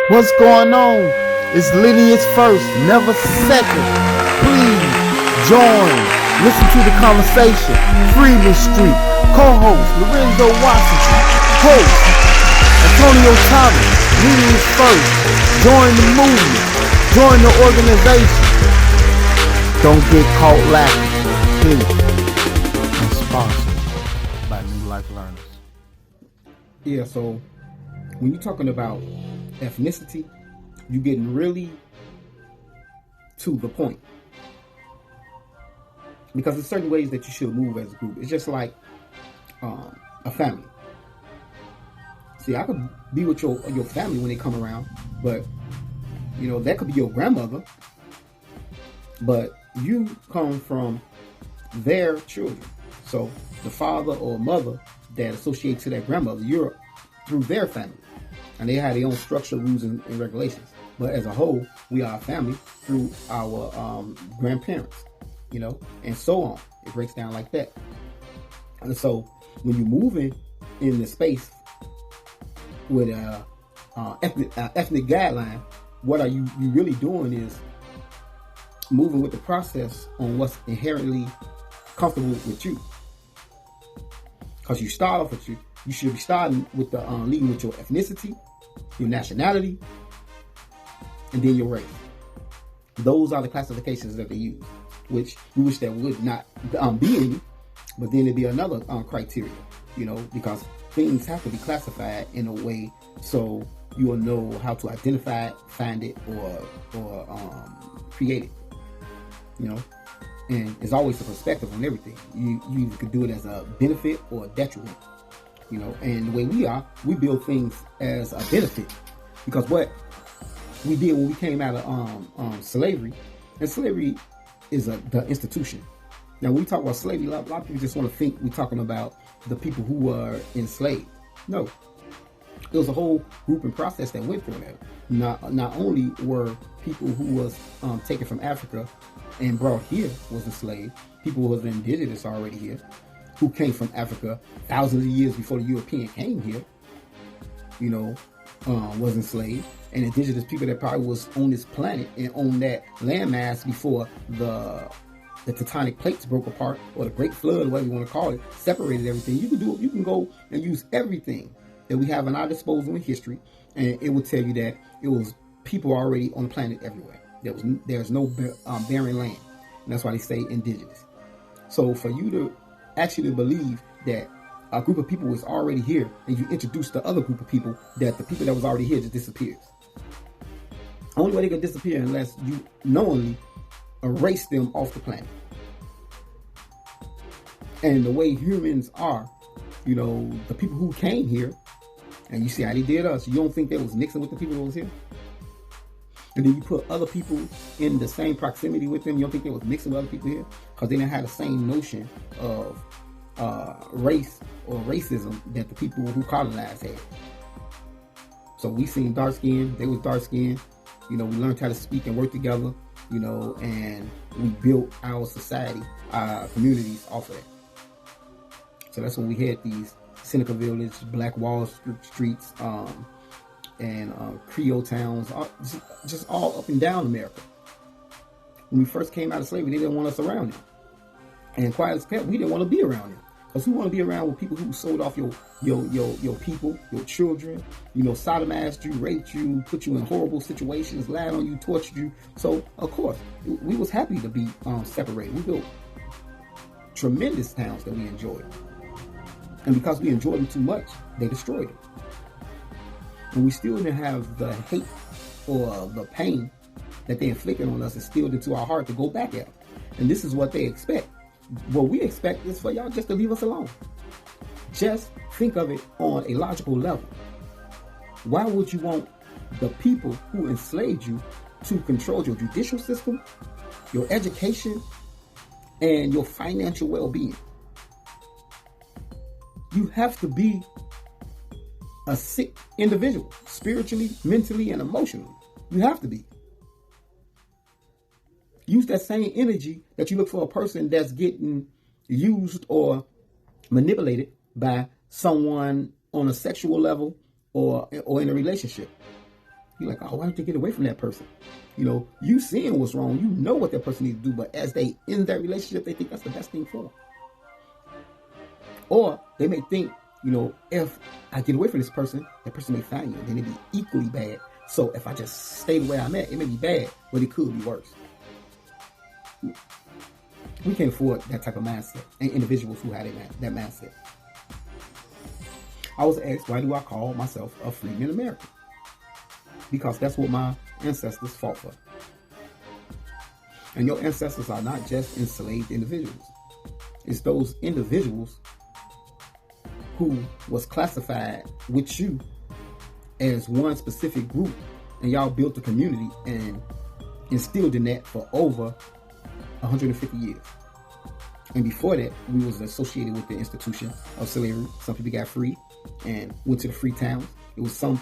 What's going on? It's lineage first, never second. Please join. Listen to the conversation. Freeman Street. Co-host Lorenzo Washington. Host Antonio Thomas. Lineage first. Join the movement. Join the organization. Don't get caught lacking. Please. And sponsored by New Life Learners. Yeah, so when you're talking about ethnicity, you're getting really to the point. Because there's certain ways that you should move as a group. It's just like a family. See, I could be with your family when they come around, but that could be your grandmother, but you come from their children. So the father or mother that associate to that grandmother, you're through their family. And they have their own structure, rules, and regulations. But as a whole, we are a family through our grandparents, and so on. It breaks down like that. And so when you're moving in the space with a ethnic guideline, what are you really doing is moving with the process on what's inherently comfortable with you. Because you start off with you should be starting with the leading with your ethnicity, your nationality, and then your race. Those are the classifications that they use, which we wish that would not be any, but then it'd be another criteria, because things have to be classified in a way so you will know how to identify it, find it, or create it, And it's always a perspective on everything. You either could do it as a benefit or a detriment. And the way we build things as a benefit, because what we did when we came out of slavery, and slavery is the institution. Now, when we talk about slavery, a lot of people just want to think we're talking about the people who were enslaved. No, there was a whole group and process that went through that. Not only were people who was taken from Africa and brought here was enslaved, people who was indigenous already here, who came from Africa thousands of years before the European came here, was enslaved. And indigenous people that probably was on this planet and on that landmass before the tectonic plates broke apart, or the Great Flood, or whatever you want to call it, separated everything. You can go and use everything that we have in our disposal in history, and it will tell you that it was people already on the planet everywhere. There's no barren land, and that's why they say indigenous. So for you to actually believe that a group of people was already here, and you introduce the other group of people, that the people that was already here just disappears. Only way they can disappear unless you knowingly erase them off the planet. And the way humans are, the people who came here, and you see how they did us, you don't think they was mixing with the people that was here? And then you put other people in the same proximity with them, you don't think they was mixing with other people here? Because they didn't have the same notion of race or racism that the people who colonized had. So we seen dark skin, they was dark skin, we learned how to speak and work together, and we built our society, our communities off of that. So that's when we had these Seneca Village, Black Wall Streets, and Creole towns, just all up and down America. When we first came out of slavery, they didn't want us around them. And quiet as kept, we didn't want to be around them. Because we want to be around with people who sold off your people, your children, sodomized you, raped you, put you in horrible situations, lied on you, tortured you. So, of course, we was happy to be separated. We built tremendous towns that we enjoyed. And because we enjoyed them too much, they destroyed them. And we still didn't have the hate or the pain that they inflicted on us instilled into our heart to go back at them. And this is what they expect. What we expect is for y'all just to leave us alone. Just think of it on a logical level. Why would you want the people who enslaved you to control your judicial system, your education, and your financial well-being? You have to be a sick individual, spiritually, mentally, and emotionally. You have to be. Use that same energy that you look for a person that's getting used or manipulated by someone on a sexual level or in a relationship. You're like, oh, why don't you get away from that person? You know, you seeing what's wrong. You know what that person needs to do. But as they in that relationship, they think that's the best thing for them. Or they may think, you know, if I get away from this person, that person may find you, and then it'd be equally bad. So if I just stay the way I'm at, it may be bad, but it could be worse. We can't afford that type of mindset, and individuals who have that mindset. I was asked, why do I call myself a freedman American? Because that's what my ancestors fought for. And your ancestors are not just enslaved individuals. It's those individuals who was classified with you as one specific group, and y'all built a community and instilled in that for over 150 years. And before that, we was associated with the institution of slavery. Some people got free and went to the free towns. It was some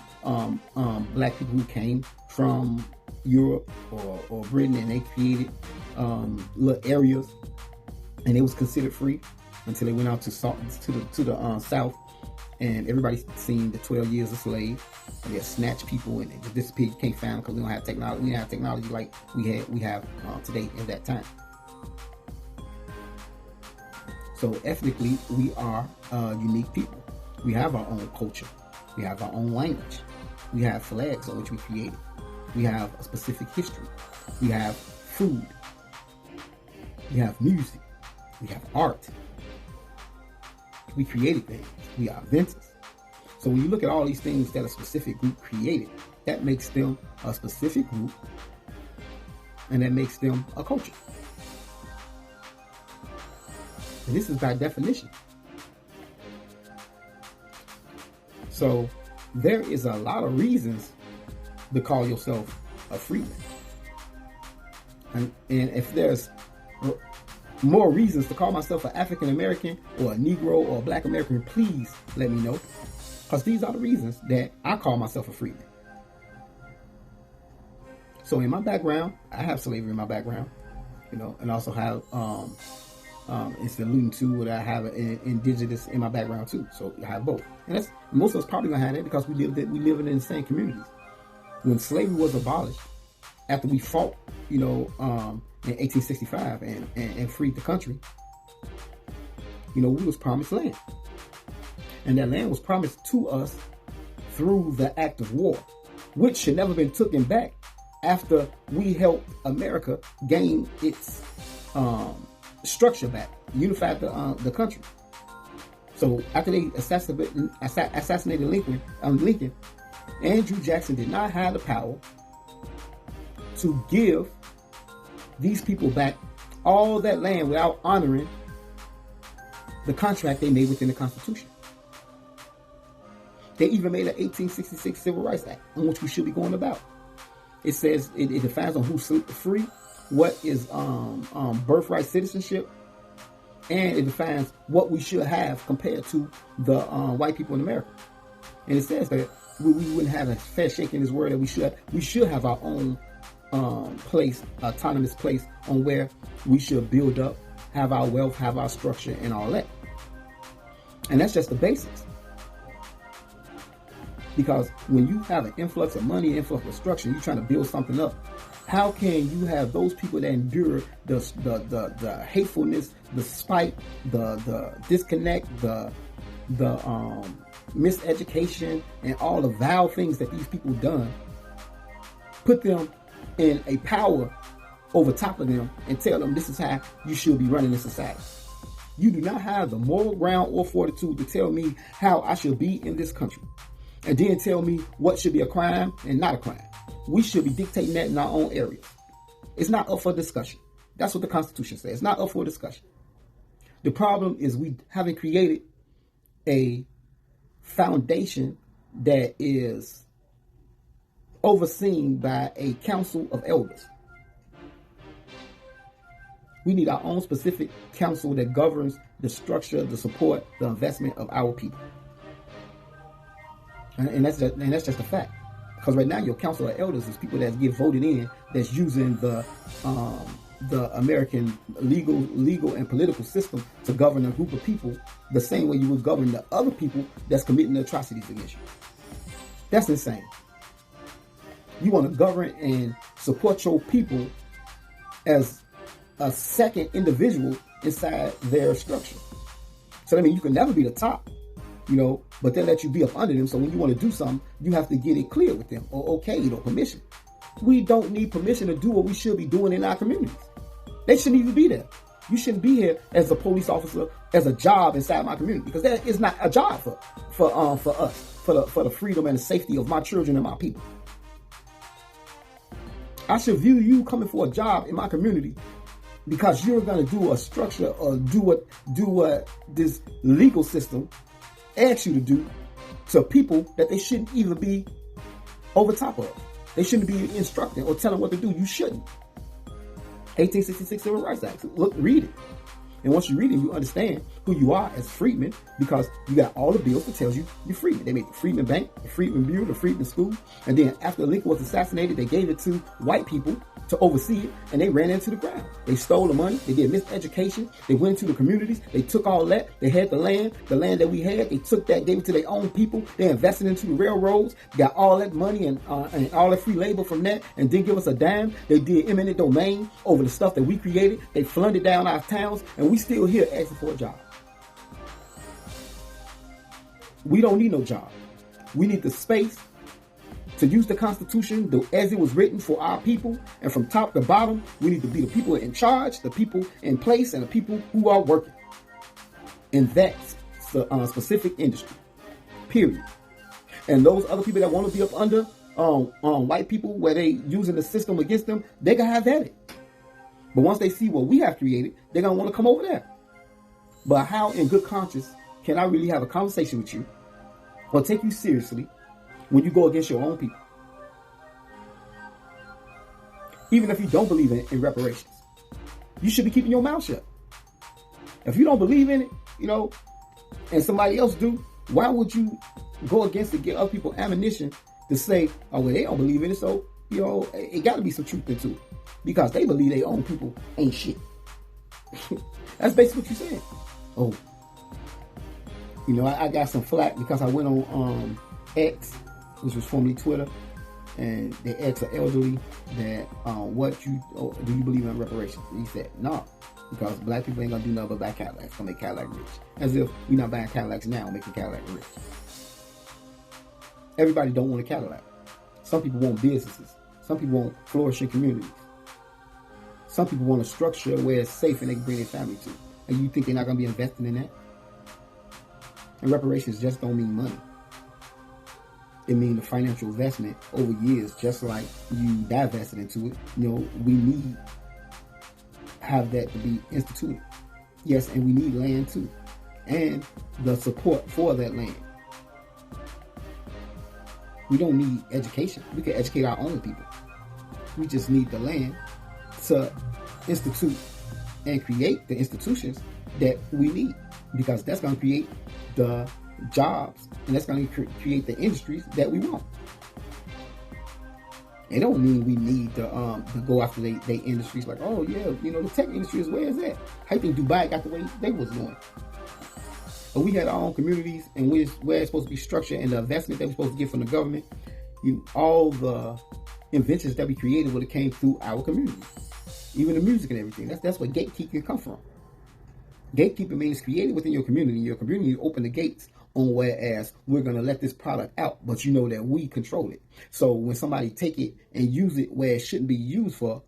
black people who came from Europe or Britain, and they created little areas, and it was considered free until they went out to the south, and everybody seen the 12 years a slave, and they snatched people and they just disappeared. You can't find them because we don't have technology. We didn't have technology like we have today at that time. So ethnically, we are unique people. We have our own culture. We have our own language. We have flags on which we created. We have a specific history. We have food. We have music. We have art. We created things. We are inventors. So when you look at all these things that a specific group created, that makes them a specific group, and that makes them a culture. And this is by definition. So there is a lot of reasons to call yourself a freedman. And if there's more reasons to call myself an African American or a Negro or a Black American, please let me know. Because these are the reasons that I call myself a freedman. So in my background, I have slavery in my background, you know, and also have it's alluding to what I have indigenous in my background too. So I have both, and that's most of us probably gonna have that because we live in the same communities. When slavery was abolished, after we fought, you know, in 1865 and freed the country, you know, we was promised land, and that land was promised to us through the act of war, which should never been taken back after we helped America gain its structure back, unified the country. So after they assassinated Lincoln, Andrew Jackson did not have the power to give these people back all that land without honoring the contract they made within the Constitution. They even made an 1866 Civil Rights Act on which we should be going about. It says it defines on who's free, what is birthright citizenship, and it defines what we should have compared to the white people in America. And it says that we wouldn't have a fair shake in this world, that we should have our own place, autonomous place on where we should build up, have our wealth, have our structure, and all that. And that's just the basics. Because when you have an influx of money, an influx of structure, you're trying to build something up. How can you have those people that endure the hatefulness, the spite, the disconnect, the miseducation, and all the vile things that these people done, put them in a power over top of them and tell them this is how you should be running this society? You do not have the moral ground or fortitude to tell me how I should be in this country, and then tell me what should be a crime and not a crime. We should be dictating that in our own areas. It's not up for discussion. That's what the Constitution says. It's not up for discussion. The problem is we haven't created a foundation that is overseen by a council of elders. We need our own specific council that governs the structure, the support, the investment of our people. And that's just a fact. Because right now your council of elders is people that get voted in that's using the American legal and political system to govern a group of people the same way you would govern the other people that's committing the atrocities against you. That's insane. You want to govern and support your people as a second individual inside their structure. So that means you can never be the top, but they let you be up under them. So when you want to do something, you have to get it clear with them or okay, permission. We don't need permission to do what we should be doing in our communities. They shouldn't even be there. You shouldn't be here as a police officer, as a job inside my community, because that is not a job for us, for the freedom and the safety of my children and my people. I should view you coming for a job in my community because you're going to do a structure or do what this legal system asks you to do to people that they shouldn't even be over top of. They shouldn't be instructing or telling what to do. You shouldn't. 1866 Civil Rights Act. Look, read it. And once you read it, you understand who you are as freedmen, because you got all the bills that tells you you're freedmen. They made the Freedmen Bank, the Freedmen Bureau, the Freedmen School. And then after Lincoln was assassinated, they gave it to white people to oversee it, and they ran into the ground. They stole the money. They did miseducation. They went into the communities. They took all that. They had the land that we had. They took that, gave it to their own people. They invested into the railroads, got all that money and all that free labor from that, and didn't give us a dime. They did eminent domain over the stuff that we created. They flooded down our towns, and we still here asking for a job. We don't need no job. We need the space to use the Constitution as it was written for our people. And from top to bottom, we need to be the people in charge, the people in place, and the people who are working in that specific industry, period. And those other people that want to be up under white people, where they using the system against them, they can have at it. But once they see what we have created, they're going to want to come over there. But how in good conscience can I really have a conversation with you or take you seriously when you go against your own people? Even if you don't believe in reparations, you should be keeping your mouth shut. If you don't believe in it, and somebody else do, why would you go against it, give other people ammunition to say, oh, well, they don't believe in it, so, it got to be some truth into it. Because they believe their own people ain't shit. That's basically what you're saying. Oh, I got some flack because I went on X, which was formerly Twitter, and they asked an elderly that, do you believe in reparations? And he said, no, because black people ain't gonna do nothing but buy Cadillacs, gonna make Cadillac rich. As if we're not buying Cadillacs now, making Cadillac rich. Everybody don't want a Cadillac. Some people want businesses. Some people want flourishing communities. Some people want a structure where it's safe and they can bring their family to. And you think they're not gonna be investing in that? And reparations just don't mean money. It means the financial investment over years, just like you divested into it. We need have that to be instituted. Yes, and we need land too. And the support for that land. We don't need education. We can educate our own people. We just need the land to institute and create the institutions that we need. Because that's going to create the jobs, and that's going to create the industries that we want. It don't mean we need to go after they industries like, oh yeah, the tech industry is, where is that? How you think Dubai got the way they was doing? But we had our own communities, and where it's supposed to be structured, and the investment that we're supposed to get from the government, all the inventions that we created would have came through our community. Even the music and everything. That's where gatekeeping come from. Gatekeeping means created within your community. Your community, you open the gates on, whereas we're going to let this product out, but you know that we control it. So when somebody take it and use it where it shouldn't be used for,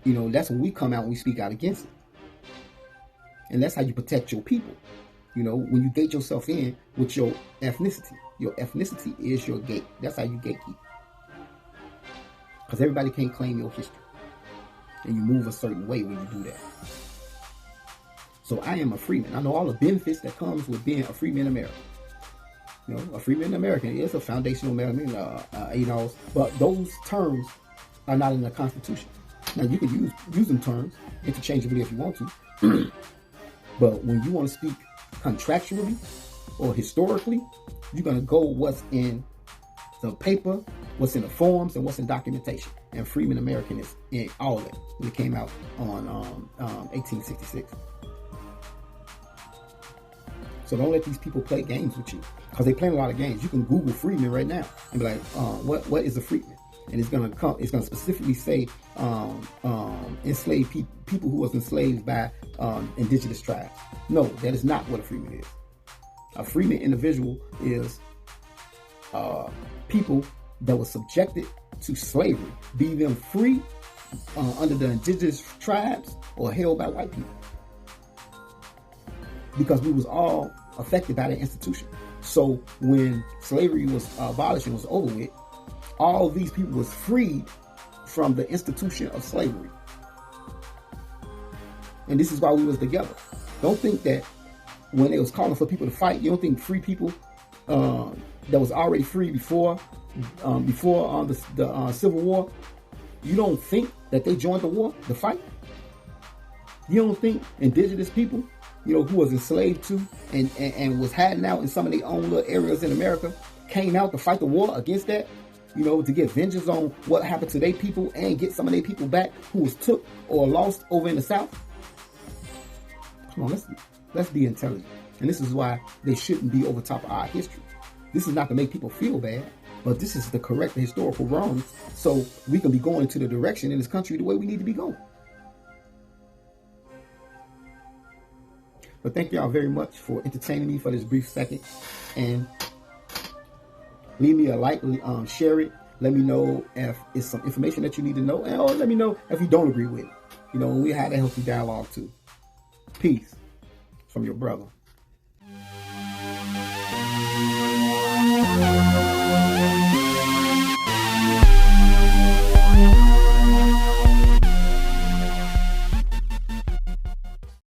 that's when we come out and we speak out against it. And that's how you protect your people. When you gate yourself in with your ethnicity. Your ethnicity is your gate. That's how you gatekeep. Because everybody can't claim your history. And you move a certain way when you do that. So I am a freeman. I know all the benefits that comes with being a freeman in America. A freeman American is a foundational American, but those terms are not in the Constitution. Now you can use them terms interchangeably if you want to, but when you want to speak contractually or historically, you're going to go what's in the paper, what's in the forms, and what's in documentation. And Freeman American is in all of it when it came out on 1866. So don't let these people play games with you, because they play a lot of games. You can Google freedmen right now and be like, what is a freedman? and it's gonna specifically say enslaved people who was enslaved by indigenous tribes. No, that is not what a freeman is. A freeman individual is people that were subjected to slavery, be them free under the indigenous tribes or held by white people, because we was all affected by the institution. So when slavery was abolished and was over with, all these people was freed from the institution of slavery. And this is why we was together. Don't think that when they was calling for people to fight, you don't think free people that was already free before the Civil War, you don't think that they joined the war, the fight? You don't think indigenous people, who was enslaved to and was hiding out in some of their own little areas in America, came out to fight the war against that, to get vengeance on what happened to their people and get some of their people back who was took or lost over in the South? Come on, let's be intelligent. And this is why they shouldn't be over top of our history. This is not to make people feel bad, but this is to correct the historical wrongs so we can be going into the direction in this country the way we need to be going. But thank y'all very much for entertaining me for this brief second. And leave me a like, share it. Let me know if it's some information that you need to know. And or let me know if you don't agree with it. We had a healthy dialogue too. Peace from your brother.